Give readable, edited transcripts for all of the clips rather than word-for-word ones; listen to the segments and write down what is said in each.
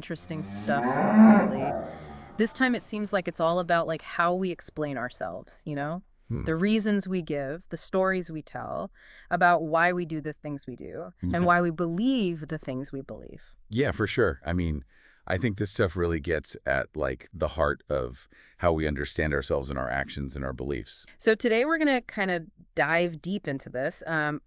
interesting stuff lately. This time it seems like it's all about like how we explain ourselves, you know? Hmm. The reasons we give, the stories we tell about why we do the things we do and Yeah. why we believe the things we believe. Yeah, for sure. I mean, I think this stuff really gets at like the heart of how we understand ourselves and our actions and our beliefs. So today we're going to kind of dive deep into this.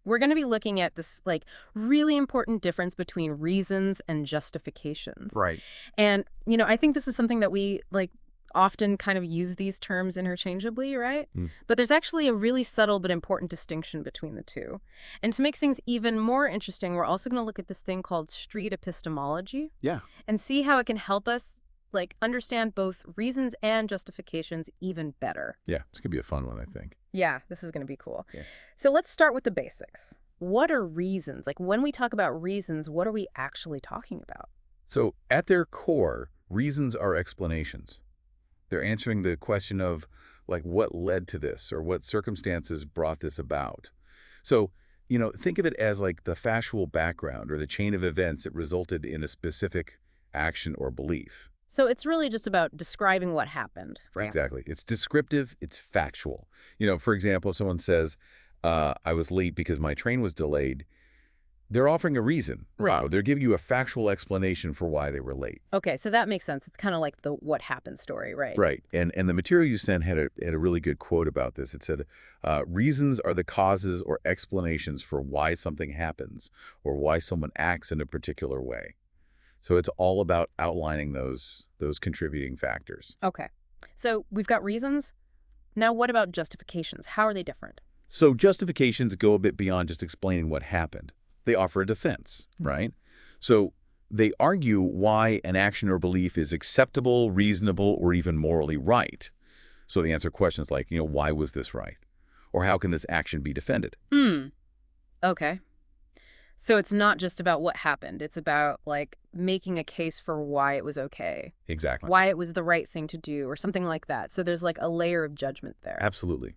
We're going to be looking at this like really important difference between reasons and justifications. Right. And, I think this is something that we like often kind of use these terms interchangeably, right? Hmm. But there's actually a really subtle but important distinction between the two. And to make things even more interesting, we're also going to look at this thing called street epistemology Yeah. and see how it can help us like understand both reasons and justifications even better. Yeah. This could be a fun one, I think. Yeah, this is going to be cool. Yeah. So let's start with the basics. What are reasons? Like when we talk about reasons, what are we actually talking about? So at their core, reasons are explanations. They're answering the question of like what led to this or what circumstances brought this about. So, think of it as like the factual background or the chain of events that resulted in a specific action or belief. So it's really just about describing what happened, right? Exactly. It's descriptive, it's factual. For example, if someone says, I was late because my train was delayed, they're offering a reason. Right. They're giving you a factual explanation for why they were late. Okay, so that makes sense. It's kind of like the what happened story, right? Right. And the material you sent had a really good quote about this. It said, reasons are the causes or explanations for why something happens or why someone acts in a particular way. So it's all about outlining those contributing factors. Okay. So we've got reasons. Now what about justifications? How are they different? So justifications go a bit beyond just explaining what happened. They offer a defense, right? So they argue why an action or belief is acceptable, reasonable, or even morally right. So they answer questions like, why was this right? Or how can this action be defended? Okay. So it's not just about what happened. It's about like making a case for why it was okay, Exactly. why it was the right thing to do or something like that. So there's like a layer of judgment there. Absolutely.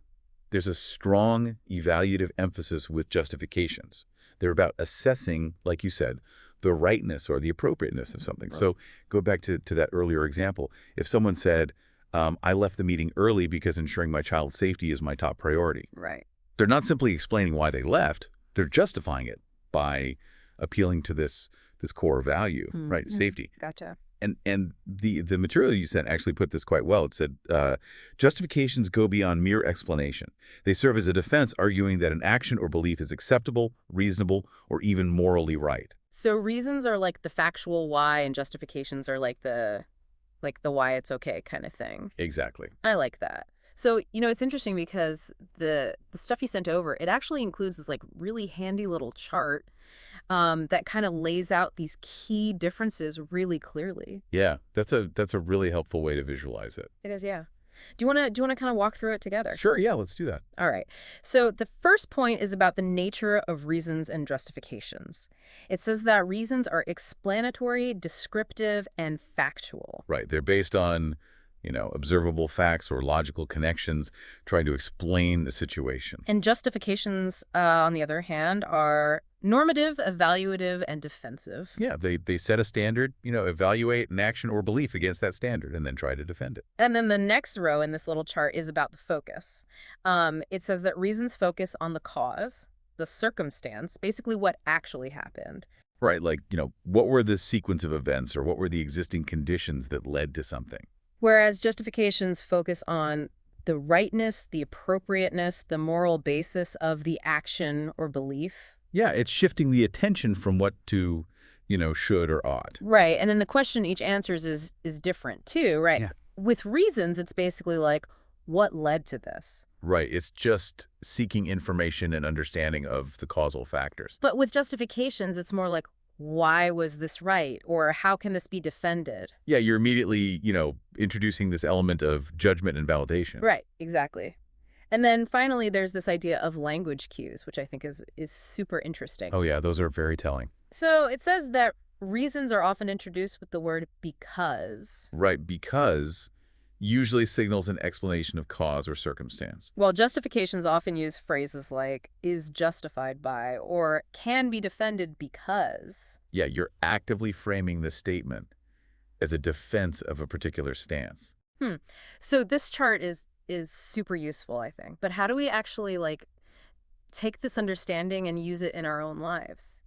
There's a strong evaluative emphasis with justifications. They're about assessing, like you said, the rightness or the appropriateness of something. Right. So go back to that earlier example. If someone said, I left the meeting early because ensuring my child's safety is my top priority. Right. They're not simply explaining why they left. They're justifying it by appealing to this core value, right? Safety. Gotcha. And the material you sent actually put this quite well. It said, justifications go beyond mere explanation. They serve as a defense, arguing that an action or belief is acceptable, reasonable, or even morally right. So reasons are like the factual why and justifications are like the why it's okay kind of thing. Exactly. I like that. So, it's interesting because the stuff you sent over, it actually includes this like really handy little chart that kind of lays out these key differences really clearly. Yeah, that's a really helpful way to visualize it. It is, yeah. Do you want to kind of walk through it together? Sure, yeah, let's do that. All right. So the first point is about the nature of reasons and justifications. It says that reasons are explanatory, descriptive, and factual. Right, they're based on, observable facts or logical connections, trying to explain the situation. And justifications, on the other hand, are normative, evaluative, and defensive. Yeah, they set a standard, evaluate an action or belief against that standard, and then try to defend it. And then the next row in this little chart is about the focus. It says that reasons focus on the cause, the circumstance, basically what actually happened. Right, like, what were the sequence of events or what were the existing conditions that led to something? Whereas justifications focus on the rightness, the appropriateness, the moral basis of the action or belief. Yeah, it's shifting the attention from what to, should or ought. Right. And then the question each answers is different too, right? Yeah. With reasons, it's basically like, what led to this? Right, it's just seeking information and understanding of the causal factors. But with justifications, it's more like, why was this right? Or how can this be defended? Yeah, you're immediately, introducing this element of judgment and validation. Right, exactly. And then finally, there's this idea of language cues, which I think is super interesting. Oh yeah, those are very telling. So it says that reasons are often introduced with the word because. Right, because usually signals an explanation of cause or circumstance. While justifications often use phrases like is justified by or can be defended because. Yeah, you're actively framing the statement. as a defense of a particular stance. Hmm. So this chart is super useful, I think. But how do we actually like take this understanding and use it in our own lives?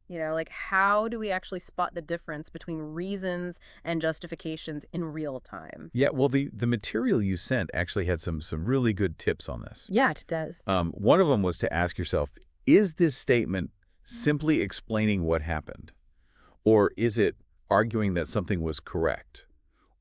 Like how do we actually spot the difference between reasons and justifications in real time? Yeah, well, the material you sent actually had some really good tips on this. Yeah, it does. One of them was to ask yourself, is this statement simply explaining what happened? Or is it arguing that something was correct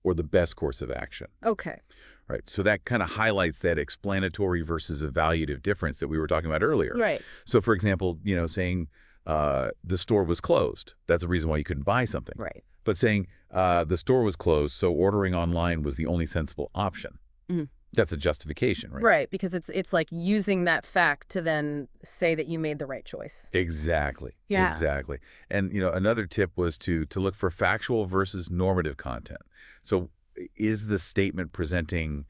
or the best course of action? Okay. Right. So that kind of highlights that explanatory versus evaluative difference that we were talking about earlier. Right. So, for example, saying the store was closed, that's a reason why you couldn't buy something. Right. But saying the store was closed, so ordering online was the only sensible option. Mhm. That's a justification, right? Right, because it's like using that fact to then say that you made the right choice. Exactly. Yeah. Exactly. And, another tip was to look for factual versus normative content. So is the statement presenting,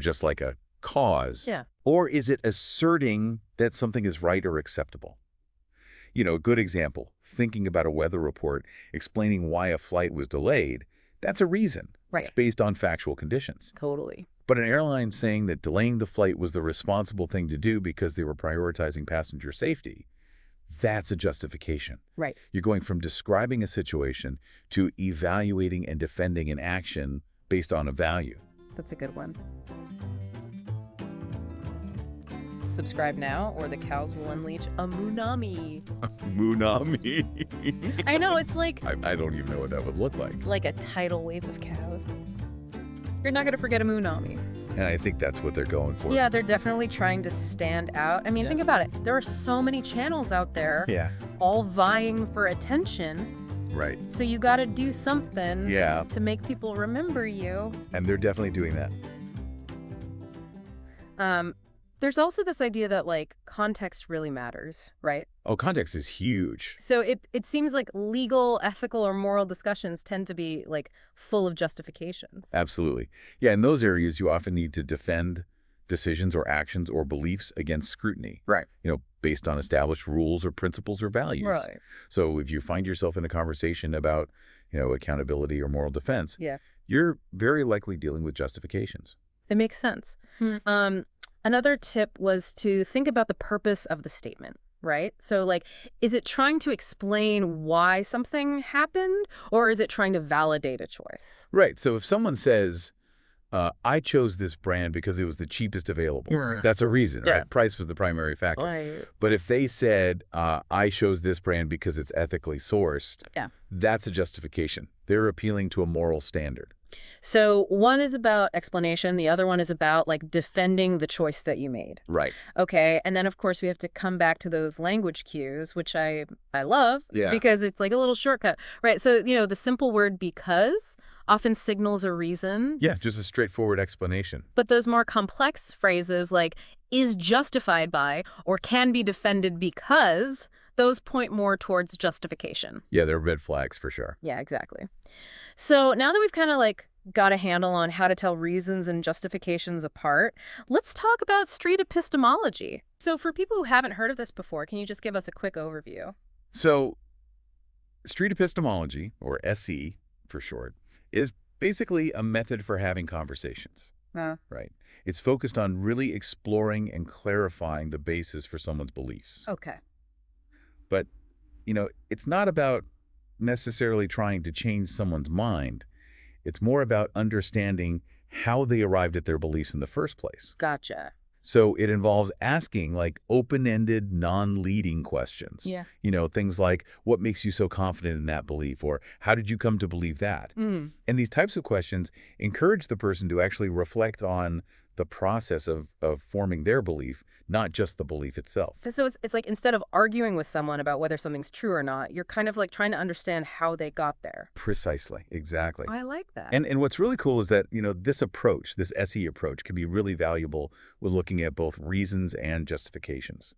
just like a cause? Yeah. Or is it asserting that something is right or acceptable? A good example, thinking about a weather report, explaining why a flight was delayed, that's a reason. Right. It's based on factual conditions. Totally. But an airline saying that delaying the flight was the responsible thing to do because they were prioritizing passenger safety, that's a justification. Right. You're going from describing a situation to evaluating and defending an action based on a value. That's a good one. Subscribe now or the cows will unleash a Moonami. Moonami. I know, it's like I don't even know what that would look like. a tidal wave of cows. You're not going to forget a Moonami. And I think that's what they're going for. Yeah, they're definitely trying to stand out. I mean, think about it. There are so many channels out there, Yeah. all vying for attention. Right. So you got to do something Yeah. to make people remember you. And they're definitely doing that. There's also this idea that context really matters, right? Oh, context is huge. So it seems like legal, ethical, or moral discussions tend to be full of justifications. Absolutely. Yeah, in those areas, you often need to defend decisions or actions or beliefs against scrutiny. Right. Based on established rules or principles or values. Right. So if you find yourself in a conversation about, accountability or moral defense, Yeah. you're very likely dealing with justifications. It makes sense. Another tip was to think about the purpose of the statement, right? So is it trying to explain why something happened, or is it trying to validate a choice? Right. So if someone says, I chose this brand because it was the cheapest available, that's a reason, Yeah. right? Price was the primary factor. Right. But if they said, I chose this brand because it's ethically sourced, Yeah. that's a justification. They're appealing to a moral standard. So one is about explanation. The other one is about defending the choice that you made. Right. Okay. And then, of course, we have to come back to those language cues, which I love Yeah. because it's like a little shortcut. Right. So, the simple word because often signals a reason. Yeah, just a straightforward explanation. But those more complex phrases like is justified by or can be defended because, those point more towards justification. Yeah, they're red flags for sure. Yeah, exactly. So now that we've kind of got a handle on how to tell reasons and justifications apart, let's talk about street epistemology. So for people who haven't heard of this before, can you just give us a quick overview? So street epistemology, or SE for short, is basically a method for having conversations, right? It's focused on really exploring and clarifying the basis for someone's beliefs. Okay. But, it's not about necessarily trying to change someone's mind. It's more about understanding how they arrived at their beliefs in the first place. Gotcha. So it involves asking open-ended, non-leading questions. Yeah. Things like, what makes you so confident in that belief? Or how did you come to believe that? And these types of questions encourage the person to actually reflect on the process of forming their belief, not just the belief itself. So it's like instead of arguing with someone about whether something's true or not, you're kind of trying to understand how they got there. Precisely. Exactly. I like that. And what's really cool is that, this approach, this SE approach, can be really valuable with looking at both reasons and justifications.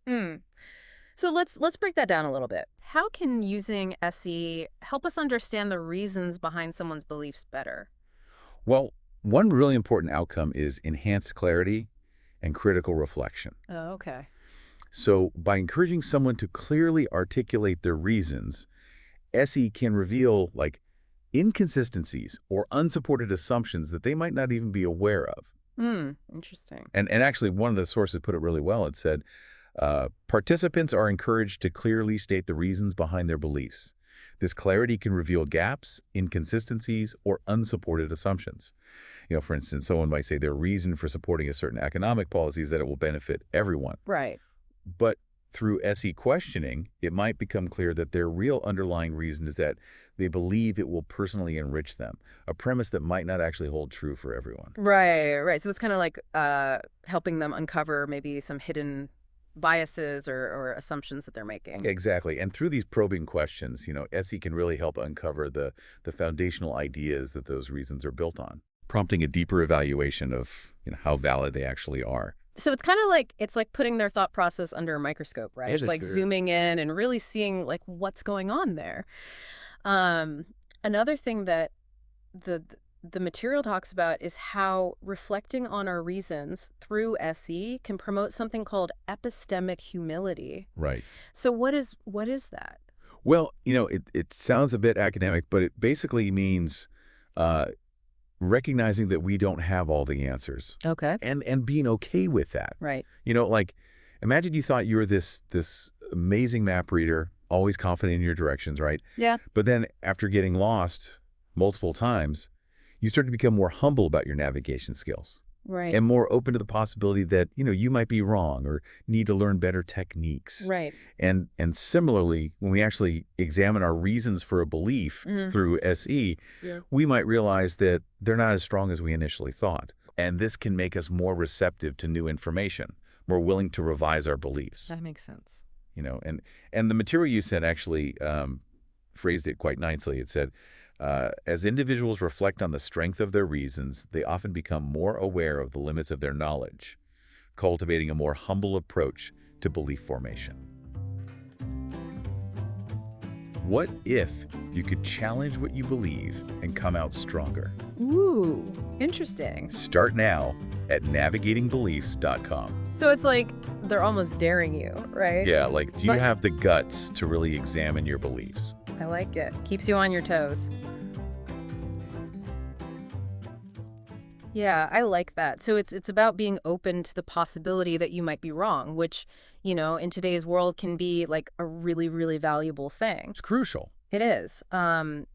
So let's break that down a little bit. How can using SE help us understand the reasons behind someone's beliefs better? Well, one really important outcome is enhanced clarity and critical reflection. Oh, okay. So by encouraging someone to clearly articulate their reasons, SE can reveal inconsistencies or unsupported assumptions that they might not even be aware of. Interesting. And actually, one of the sources put it really well. It said, participants are encouraged to clearly state the reasons behind their beliefs. This clarity can reveal gaps, inconsistencies, or unsupported assumptions. For instance, someone might say their reason for supporting a certain economic policy is that it will benefit everyone. Right. But through SE questioning, it might become clear that their real underlying reason is that they believe it will personally enrich them, a premise that might not actually hold true for everyone. Right. So it's kind of like helping them uncover maybe some hidden biases or assumptions that they're making. Exactly. And through these probing questions, SE can really help uncover the foundational ideas that those reasons are built on, prompting a deeper evaluation of how valid they actually are. So it's kind of like putting their thought process under a microscope, right? It It's like is. zooming in and really seeing like what's going on there. Another thing that the material talks about is how reflecting on our reasons through SE can promote something called epistemic humility. Right. So what is that? Well, it sounds a bit academic, but it basically means recognizing that we don't have all the answers. Okay. And being okay with that. Right. Like imagine you thought you were this amazing map reader, always confident in your directions, right? Yeah. But then after getting lost multiple times, you start to become more humble about your navigation skills. Right. And more open to the possibility that, you might be wrong or need to learn better techniques. Right. And similarly, when we actually examine our reasons for a belief through SE, we might realize that they're not as strong as we initially thought. And this can make us more receptive to new information, more willing to revise our beliefs. That makes sense. And the material you said actually phrased it quite nicely. It said, as individuals reflect on the strength of their reasons, they often become more aware of the limits of their knowledge, cultivating a more humble approach to belief formation. What if you could challenge what you believe and come out stronger? Ooh, interesting. Start now at navigatingbeliefs.com. So it's like they're almost daring you, right? Yeah, like, do you have the guts to really examine your beliefs? I like it. Keeps you on your toes. Yeah, I like that. So it's about being open to the possibility that you might be wrong, which, in today's world can be like a really, really valuable thing. It's crucial. It is. And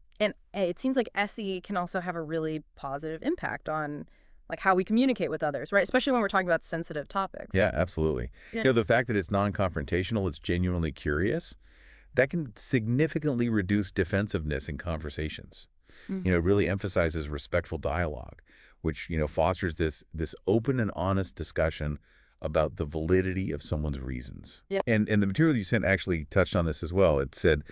it seems like SE can also have a really positive impact on like how we communicate with others, right? Especially when we're talking about sensitive topics. Yeah, absolutely. Yeah. The fact that it's non-confrontational, it's genuinely curious, that can significantly reduce defensiveness in conversations. It really emphasizes respectful dialogue, which, fosters this open and honest discussion about the validity of someone's reasons. Yep. And the material you sent actually touched on this as well. It said,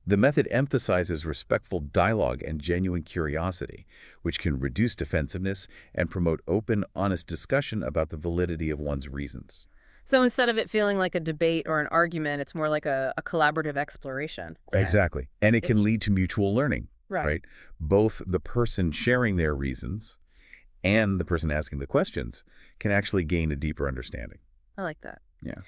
the method emphasizes respectful dialogue and genuine curiosity, which can reduce defensiveness and promote open, honest discussion about the validity of one's reasons. So instead of it feeling like a debate or an argument, it's more like a collaborative exploration. Exactly. And it can lead to mutual learning, Right. right? Both the person sharing their reasons and the person asking the questions can actually gain a deeper understanding. I like that. Yeah.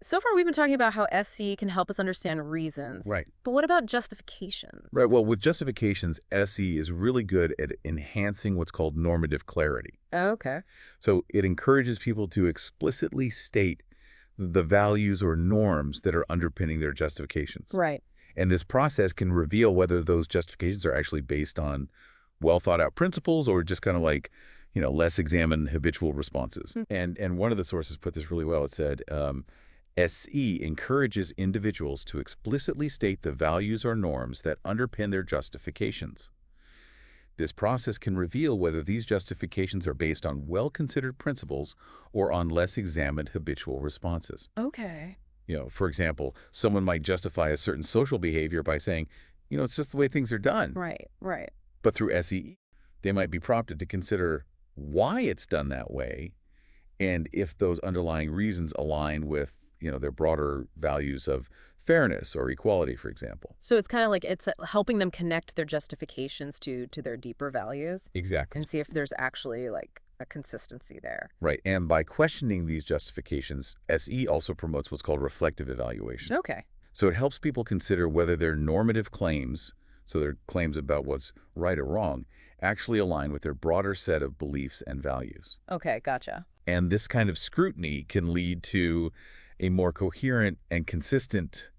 So far we've been talking about how SE can help us understand reasons. Right. But what about justifications? Right. Well, with justifications, SE is really good at enhancing what's called normative clarity. Oh, okay. So it encourages people to explicitly state the values or norms that are underpinning their justifications. Right. And this process can reveal whether those justifications are actually based on well thought out principles or just kind of like, less examined habitual responses. And one of the sources put this really well. It said, SE encourages individuals to explicitly state the values or norms that underpin their justifications. This process can reveal whether these justifications are based on well-considered principles or on less examined habitual responses. Okay. For example, someone might justify a certain social behavior by saying, it's just the way things are done. Right. But through SE, they might be prompted to consider why it's done that way and if those underlying reasons align with their broader values of fairness or equality, for example. So it's kind of like it's helping them connect their justifications to their deeper values. Exactly. And see if there's actually like a consistency there. Right. And by questioning these justifications, SE also promotes what's called reflective evaluation. Okay. So it helps people consider whether their normative claims so their claims about what's right or wrong, actually align with their broader set of beliefs and values. Okay, gotcha. And this kind of scrutiny can lead to a more coherent and consistent,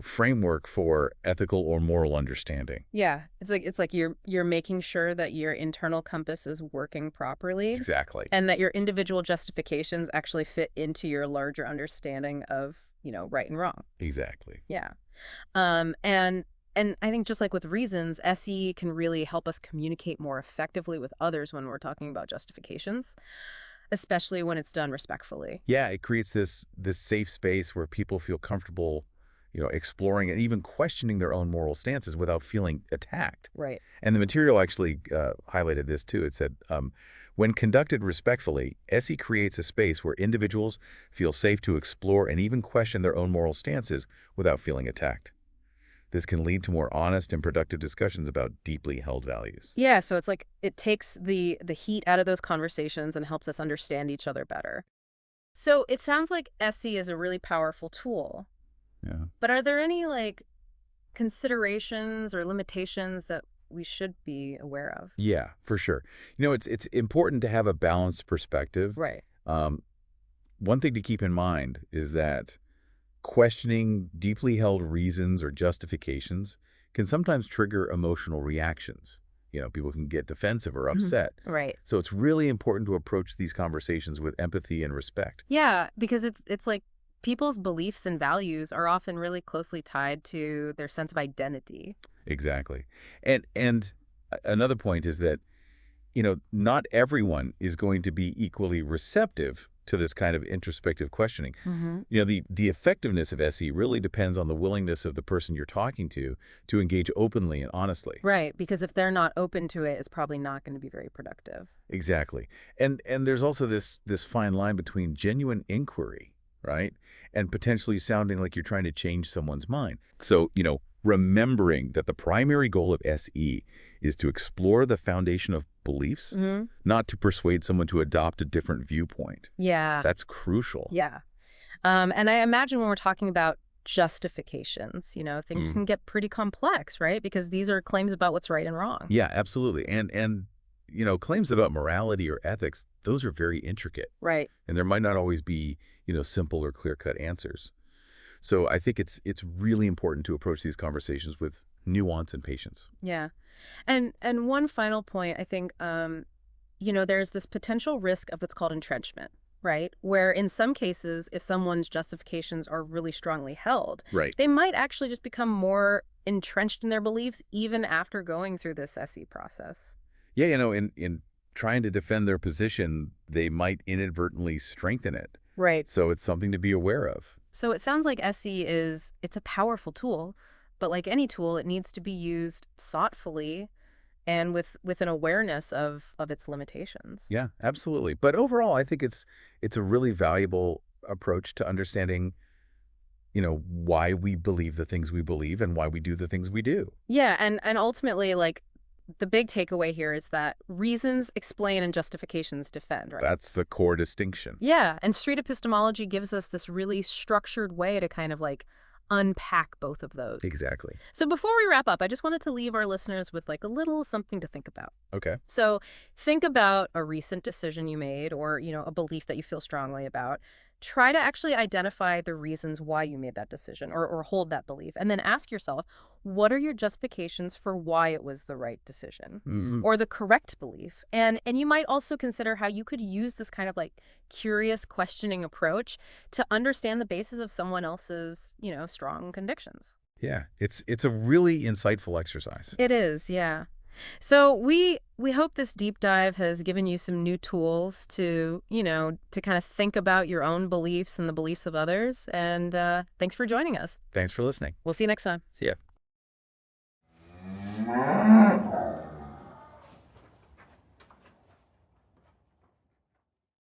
framework for ethical or moral understanding. Yeah, it's like you're making sure that your internal compass is working properly Exactly. and that your individual justifications actually fit into your larger understanding of, right and wrong. Exactly. Yeah. And I think just like with reasons, SE can really help us communicate more effectively with others when we're talking about justifications, especially when it's done respectfully. Yeah, it creates this safe space where people feel comfortable, exploring and even questioning their own moral stances without feeling attacked. Right. And the material actually highlighted this too. It said, when conducted respectfully, SE creates a space where individuals feel safe to explore and even question their own moral stances without feeling attacked. This can lead to more honest and productive discussions about deeply held values. Yeah, so it's like it takes the heat out of those conversations and helps us understand each other better. So it sounds like SE is a really powerful tool. Yeah. But are there any like considerations or limitations that we should be aware of? Yeah, for sure. It's important to have a balanced perspective. Right. Um, One thing to keep in mind is that questioning deeply held reasons or justifications can sometimes trigger emotional reactions. People can get defensive or Mhm. upset. Right. So it's really important to approach these conversations with empathy and respect. Yeah, because it's like people's beliefs and values are often really closely tied to their sense of identity. Exactly. And another point is that, not everyone is going to be equally receptive to this kind of introspective questioning. Hmm. The effectiveness of SE really depends on the willingness of the person you're talking to engage openly and honestly. Right, because if they're not open to it, it's probably not going to be very productive. Exactly. And there's also this fine line between genuine inquiry, right? And potentially sounding like you're trying to change someone's mind. So, remembering that the primary goal of SE is to explore the foundation of beliefs, Hmm. not to persuade someone to adopt a different viewpoint. Yeah. That's crucial. Yeah. And I imagine when we're talking about justifications, things Mm. can get pretty complex, right? Because these are claims about what's right and wrong. Yeah, absolutely. And claims about morality or ethics, those are very intricate. Right. And there might not always be, simple or clear-cut answers. So I think it's really important to approach these conversations with nuance and patience. Yeah. And one final point, I think, there's this potential risk of what's called entrenchment, right? Where in some cases, if someone's justifications are really strongly held, Right. they might actually just become more entrenched in their beliefs even after going through this SE process. Yeah, in trying to defend their position, they might inadvertently strengthen it. Right. So it's something to be aware of. So it sounds like SE it's a powerful tool, but like any tool, it needs to be used thoughtfully and with an awareness of its limitations. Yeah, absolutely. But overall, I think it's a really valuable approach to understanding, why we believe the things we believe and why we do the things we do. Yeah, and ultimately, like, the big takeaway here is that reasons explain and justifications defend, right? That's the core distinction. Yeah, and street epistemology gives us this really structured way to kind of like unpack both of those. Exactly. So before we wrap up, I just wanted to leave our listeners with like a little something to think about. Okay. So think about a recent decision you made or, a belief that you feel strongly about. Try to actually identify the reasons why you made that decision or hold that belief. And then ask yourself, what are your justifications for why it was the right decision Mhm. or the correct belief? And you might also consider how you could use this kind of like curious questioning approach to understand the basis of someone else's, strong convictions. Yeah, it's a really insightful exercise. It is, yeah. So we hope this deep dive has given you some new tools to kind of think about your own beliefs and the beliefs of others. And thanks for joining us. Thanks for listening. We'll see you next time. See ya.